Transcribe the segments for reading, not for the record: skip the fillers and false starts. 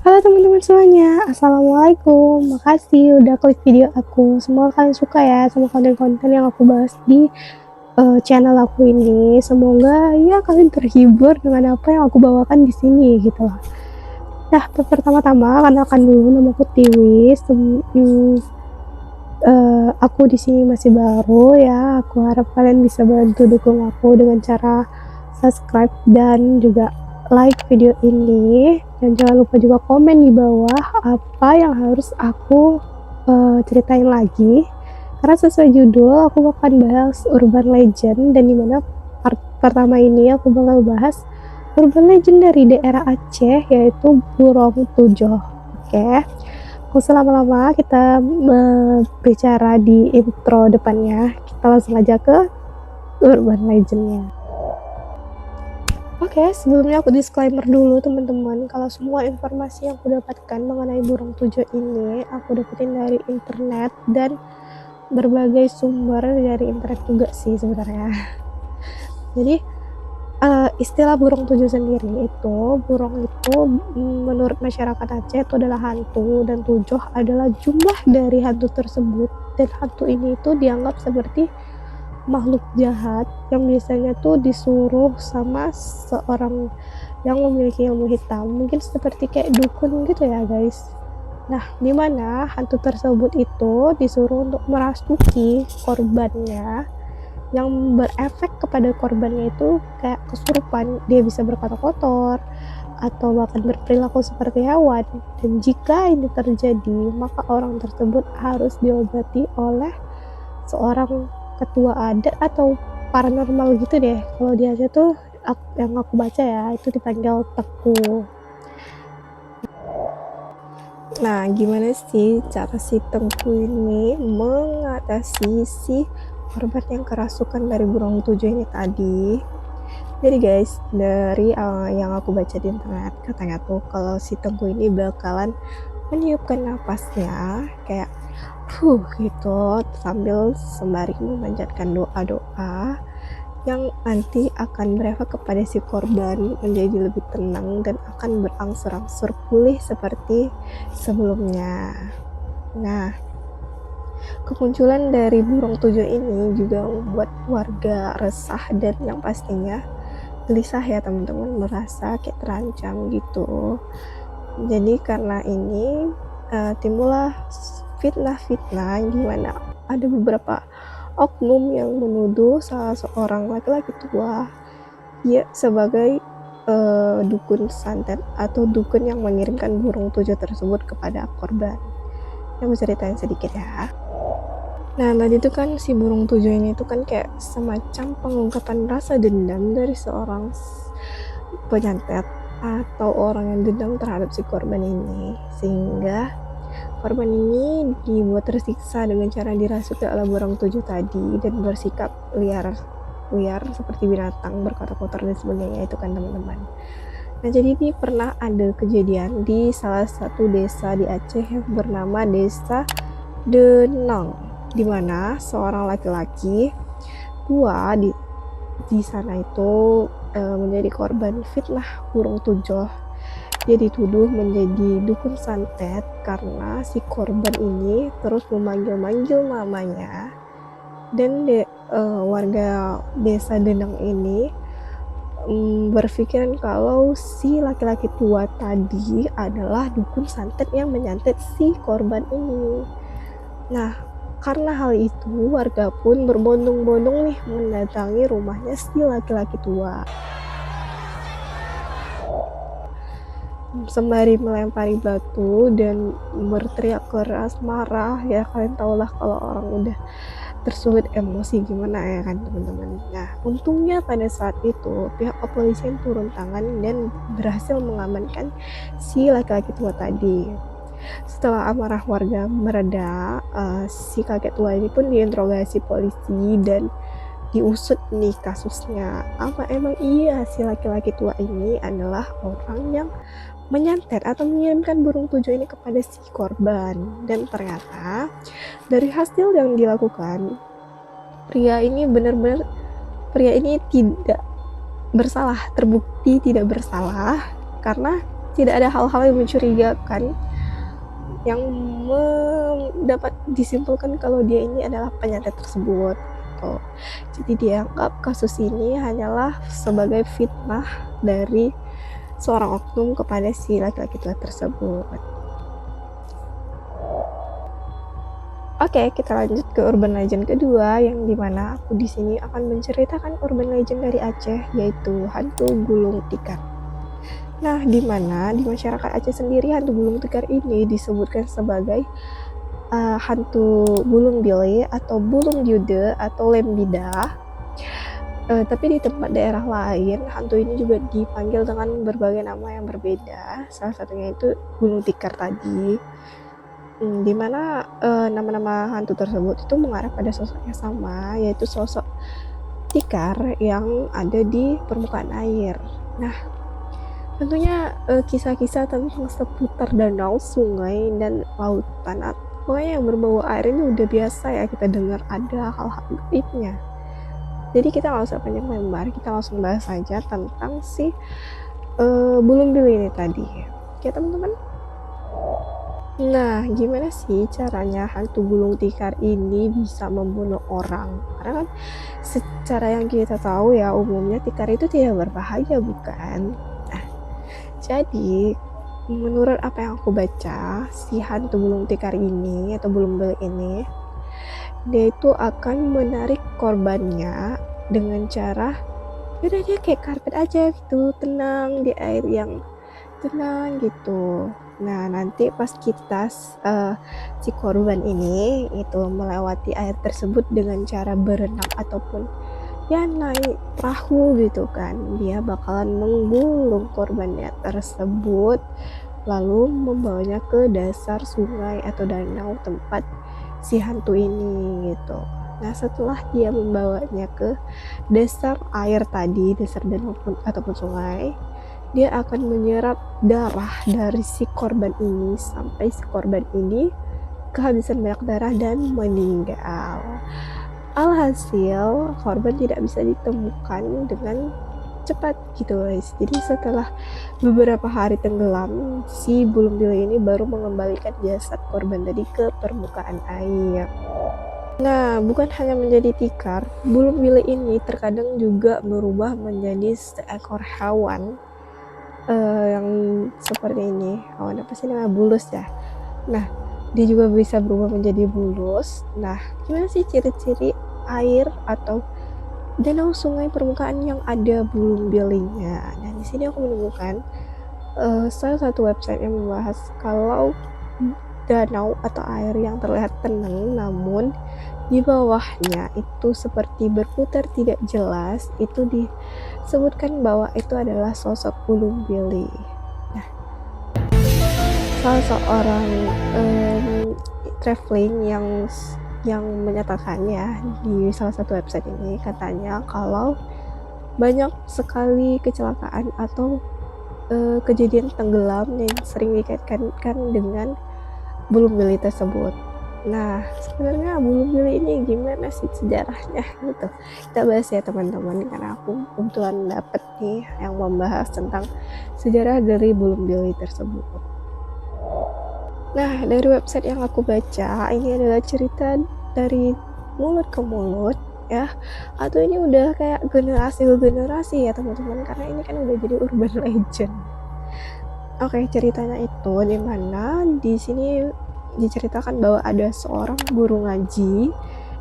Halo teman-teman semuanya, Assalamualaikum. Makasih udah klik video aku. Semoga kalian suka ya sama konten-konten yang aku bahas di channel aku ini. Semoga ya kalian terhibur dengan apa yang aku bawakan di sini gitu loh. Nah, pertama-tama kenalkan dulu, nama aku Tiwis. Aku di sini masih baru ya. Aku harap kalian bisa bantu dukung aku dengan cara subscribe dan juga like video ini, dan jangan lupa juga komen di bawah apa yang harus aku ceritain lagi, karena sesuai judul aku akan bahas urban legend, dan dimana part pertama ini aku bakal bahas urban legend dari daerah Aceh, yaitu Burong Tujuh. Oke, aku selama-lama kita bicara di intro depannya, kita langsung aja ke urban legendnya. Oke, sebelumnya aku disclaimer dulu teman-teman, kalau semua informasi yang aku dapatkan mengenai burung tujuh ini aku dapetin dari internet dan berbagai sumber dari internet juga sih sebenarnya. Jadi istilah burung tujuh sendiri itu, burung itu menurut masyarakat Aceh itu adalah hantu, dan tujuh adalah jumlah dari hantu tersebut, dan hantu ini itu dianggap seperti makhluk jahat yang biasanya tuh disuruh sama seorang yang memiliki ilmu hitam, mungkin seperti kayak dukun gitu ya guys. Nah, dimana hantu tersebut itu disuruh untuk merasuki korbannya, yang berefek kepada korbannya itu kayak kesurupan, dia bisa berkata kotor atau bahkan berperilaku seperti hewan, dan jika ini terjadi maka orang tersebut harus diobati oleh seorang ketua adat atau paranormal gitu deh. Kalau di Aceh tuh yang aku baca ya itu dipanggil Teku. Nah, gimana sih cara si Tengku ini mengatasi si korban yang kerasukan dari burung tujuh ini tadi? Jadi guys, dari yang aku baca di internet, katanya tuh kalau si Tengku ini bakalan meniupkan napasnya kayak gitu, sambil sembari memanjatkan doa-doa yang nanti akan berefek kepada si korban menjadi lebih tenang dan akan berangsur-angsur pulih seperti sebelumnya. Nah, kemunculan dari burung tujuh ini juga membuat warga resah dan yang pastinya gelisah ya teman-teman, merasa kayak terancam gitu. Jadi karena ini timbullah fitnah-fitnah gimana ada beberapa oknum yang menuduh salah seorang laki-laki tua ya sebagai dukun santet atau dukun yang mengirimkan burung tujuh tersebut kepada korban. Aku ceritain sedikit ya. Nah, tadi itu kan si burung tujuh ini tuh kan kayak semacam pengungkapan rasa dendam dari seorang penyantet atau orang yang dendam terhadap si korban ini, sehingga korban ini dibuat tersiksa dengan cara dirasuki oleh burung tujuh tadi dan bersikap liar seperti binatang, berkata kotor dan sebagainya itu kan teman-teman. Nah, jadi ini pernah ada kejadian di salah satu desa di Aceh yang bernama Desa Denang, di mana seorang laki-laki tua di sana itu menjadi korban fitnah burung tujuh. Dia dituduh menjadi dukun santet karena si korban ini terus memanggil-manggil namanya, dan warga desa Denang ini berpikiran kalau si laki-laki tua tadi adalah dukun santet yang menyantet si korban ini. Nah, karena hal itu warga pun berbondong-bondong nih mendatangi rumahnya si laki-laki tua, sembari melempari batu dan berteriak keras marah. Ya kalian tahulah kalau orang udah tersulut emosi gimana ya kan teman-teman. Nah, untungnya pada saat itu pihak kepolisian turun tangan dan berhasil mengamankan si laki-laki tua tadi. Setelah amarah warga mereda, si kakek tua ini pun diinterogasi polisi dan diusut nih kasusnya. Apa emang iya si laki-laki tua ini adalah orang yang menyantet atau mengirimkan burung tujuh ini kepada si korban? Dan ternyata dari hasil yang dilakukan, pria ini tidak bersalah, terbukti tidak bersalah, karena tidak ada hal-hal yang mencurigakan yang dapat disimpulkan kalau dia ini adalah penyantet tersebut gitu. Jadi dianggap kasus ini hanyalah sebagai fitnah dari seorang oknum kepada si laki-laki tersebut. Oke, kita lanjut ke urban legend kedua, yang dimana aku di sini akan menceritakan urban legend dari Aceh, yaitu hantu gulung tikar. Nah, dimana di masyarakat Aceh sendiri hantu gulung tikar ini disebutkan sebagai hantu bulung bile atau bulung yude atau lembida. Tapi di tempat daerah lain, hantu ini juga dipanggil dengan berbagai nama yang berbeda. Salah satunya itu gulung tikar tadi. Dimana nama-nama hantu tersebut itu mengarah pada sosok yang sama, yaitu sosok tikar yang ada di permukaan air. Nah, tentunya kisah-kisah tentang seputar danau, sungai, dan lautan, pokoknya yang berbau air ini udah biasa ya kita dengar ada hal-hal gaibnya. Jadi kita nggak usah panjang lebar, kita langsung bahas saja tentang si bulung bili ini tadi. Oke teman-teman. Nah, gimana sih caranya hantu gulung tikar ini bisa membunuh orang? Karena kan secara yang kita tahu ya, umumnya tikar itu tidak berbahaya, bukan? Nah, jadi menurut apa yang aku baca, si hantu gulung tikar ini atau bulung beli ini, dia itu akan menarik korbannya dengan cara, yaudah dia kayak karpet aja gitu, tenang di air yang tenang gitu. Nah, nanti pas kita si korban ini itu melewati air tersebut dengan cara berenang ataupun ya naik perahu gitu kan, dia bakalan menggulung korbannya tersebut lalu membawanya ke dasar sungai atau danau tempat si hantu ini gitu. Nah, setelah dia membawanya ke dasar air tadi, dasar danau ataupun sungai, dia akan menyerap darah dari si korban ini sampai si korban ini kehabisan banyak darah dan meninggal. Alhasil korban tidak bisa ditemukan dengan cepat gitu guys. Jadi setelah beberapa hari tenggelam, si bulung bili ini baru mengembalikan jasad korban tadi ke permukaan air. Nah, bukan hanya menjadi tikar, bulung bili ini terkadang juga berubah menjadi seekor hewan yang seperti ini. Apa sih namanya, bulus ya. Nah, dia juga bisa berubah menjadi bulus. Nah, gimana sih ciri-ciri air atau danau, sungai, permukaan yang ada bulung bilinya? Nah, di sini aku menemukan salah satu website yang membahas kalau danau atau air yang terlihat tenang namun di bawahnya itu seperti berputar tidak jelas, itu disebutkan bahwa itu adalah sosok bulung bili. Nah, salah seorang traveling yang menyatakannya di salah satu website ini, katanya kalau banyak sekali kecelakaan atau kejadian tenggelam yang sering dikaitkan dengan bulung bili tersebut. Nah, sebenarnya bulung bili ini gimana sih sejarahnya gitu? Kita bahas ya teman-teman, karena aku kebetulan dapet nih yang membahas tentang sejarah dari bulung bili tersebut. Nah, dari website yang aku baca, ini adalah cerita dari mulut ke mulut ya, atau ini udah kayak generasi ke generasi ya teman-teman, karena ini kan udah jadi urban legend. Oke, ceritanya itu dimana di sini diceritakan bahwa ada seorang guru ngaji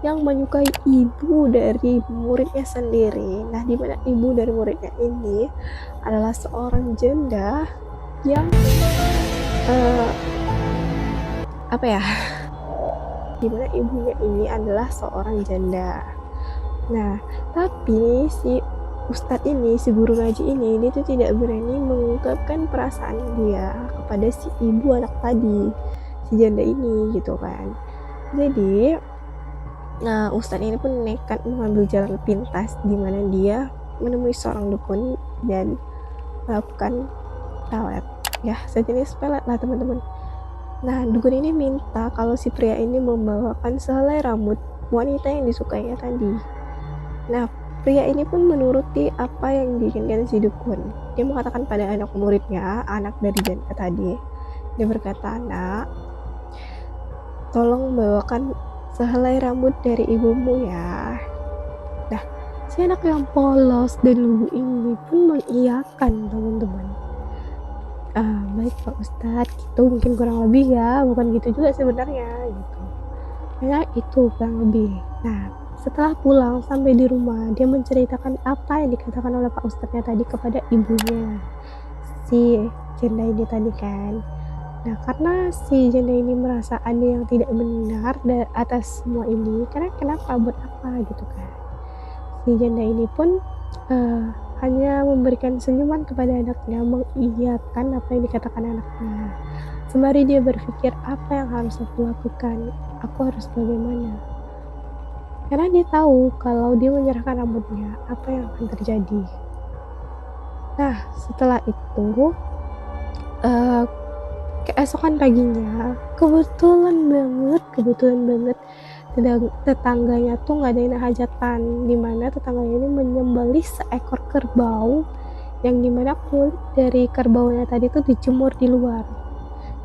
yang menyukai ibu dari muridnya sendiri. Nah, dimana ibu dari muridnya ini adalah seorang janda yang dimana ibunya ini adalah seorang janda. Nah, tapi si ustadz ini, si guru ngaji ini, dia tuh tidak berani mengungkapkan perasaan dia kepada si ibu anak tadi, si janda ini gitu kan. Jadi nah, ustadz ini pun nekat mengambil jalan pintas di mana dia menemui seorang dukun dan melakukan pelet ya, sejenis pelet lah teman-teman. Nah, dukun ini minta kalau si pria ini membawakan sehelai rambut wanita yang disukainya tadi. Nah, pria ini pun menuruti apa yang diinginkan si dukun. Dia mengatakan pada anak muridnya, anak dari janda tadi, dia berkata, "Nak, tolong bawakan sehelai rambut dari ibumu ya." Nah, si anak yang polos dan lugu ini pun mengiyakan, teman-teman. Baik Pak Ustadz, gitu mungkin kurang lebih ya, bukan gitu juga sebenarnya gitu. Ya itu kurang lebih. Nah, setelah pulang sampai di rumah, dia menceritakan apa yang dikatakan oleh Pak Ustadznya tadi kepada ibunya, si janda ini tadi kan. Nah, karena si janda ini merasa ada yang tidak benar atas semua ini, karena kenapa, buat apa gitu kan. Si janda ini pun hanya memberikan senyuman kepada anaknya, mengiyakan apa yang dikatakan anaknya. Sembari dia berpikir, apa yang harus aku lakukan, aku harus bagaimana. Karena dia tahu kalau dia menyerahkan rambutnya, apa yang akan terjadi. Nah, setelah itu, keesokan paginya, kebetulan banget, tetangganya tuh ngadain hajatan, dimana tetangganya ini menyembelih seekor kerbau, yang dimana kulit dari kerbaunya tadi tuh dijemur di luar.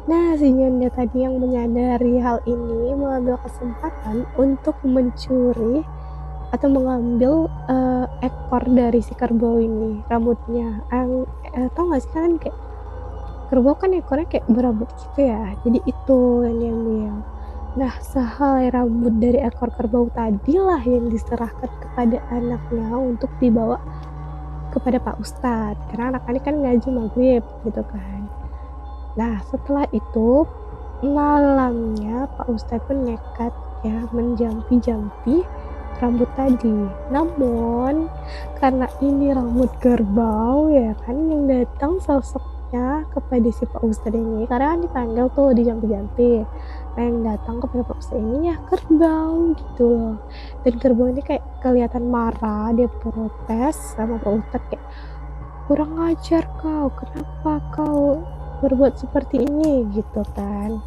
Nah, si janda tadi yang menyadari hal ini mengambil kesempatan untuk mencuri atau mengambil ekor dari si kerbau ini, rambutnya. Tau gak sih kan kayak kerbau kan ekornya kayak berambut gitu ya, jadi itu yang diambil. Nah, sehelai rambut dari ekor kerbau tadilah yang diserahkan kepada anaknya untuk dibawa kepada Pak Ustadz, karena anak ini kan ngaji maghrib gitu kan. Nah, setelah itu malamnya Pak Ustadz pun nekat ya menjampi-jampi rambut tadi. Namun karena ini rambut kerbau ya kan, yang datang sosoknya kepada si Pak Ustadz ini, karena kan dipanggil tuh dijampi-jampi. Nah, yang datang kepada Pak Ustadz ini ya kerbau gitu loh. Dan kerbau ini kayak kelihatan marah, dia protes sama Pak Ustadz kayak, kurang ajar kau, kenapa kau berbuat seperti ini gitu kan.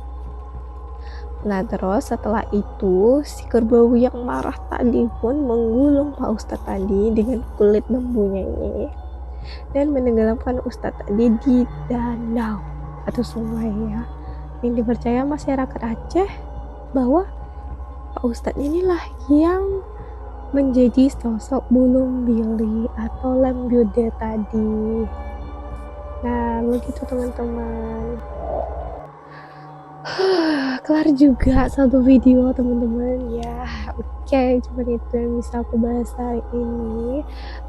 Nah, terus setelah itu si kerbau yang marah tadi pun menggulung Pak Ustadz tadi dengan kulit lembunya ini dan menenggelamkan Ustadz tadi di danau atau sungai ya, yang dipercaya masyarakat Aceh bahwa Pak Ustadz inilah yang menjadi sosok Bulung Bili atau Lembyude tadi. Nah, begitu teman-teman. Kelar juga satu video teman-teman ya. Oke, cuma itu yang bisa aku bahas hari ini.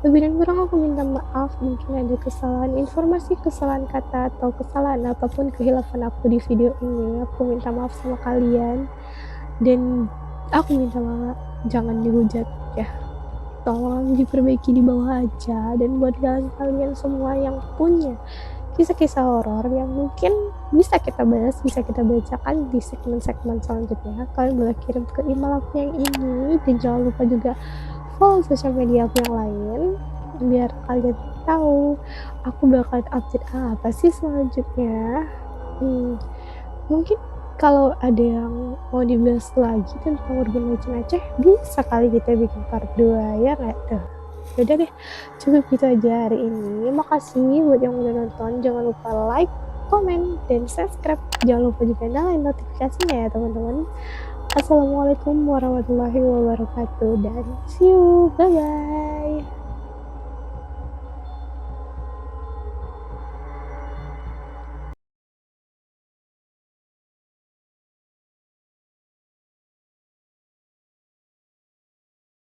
Lebih dan kurang aku minta maaf, mungkin ada kesalahan informasi, kesalahan kata, atau kesalahan apapun kehilafan aku di video ini. Aku minta maaf sama kalian, dan aku minta maaf jangan dihujat ya, tolong diperbaiki di bawah aja. Dan buat kalian semua yang punya kisah-kisah horor yang mungkin bisa kita bahas, bisa kita bacakan di segmen-segmen selanjutnya, kalian boleh kirim ke email aku yang ini. Dan jangan lupa juga follow sosial media aku yang lain, biar kalian tahu aku bakal update apa sih selanjutnya. Mungkin kalau ada yang mau dibahas lagi tentang urban legend Aceh, bisa kali kita bikin part 2 ya nggak tuh. Yaudah deh, cukup gitu aja hari ini. Makasih buat yang udah nonton. Jangan lupa like, komen, dan subscribe. Jangan lupa juga nyalain notifikasinya ya teman-teman. Assalamualaikum warahmatullahi wabarakatuh, dan see you, bye bye.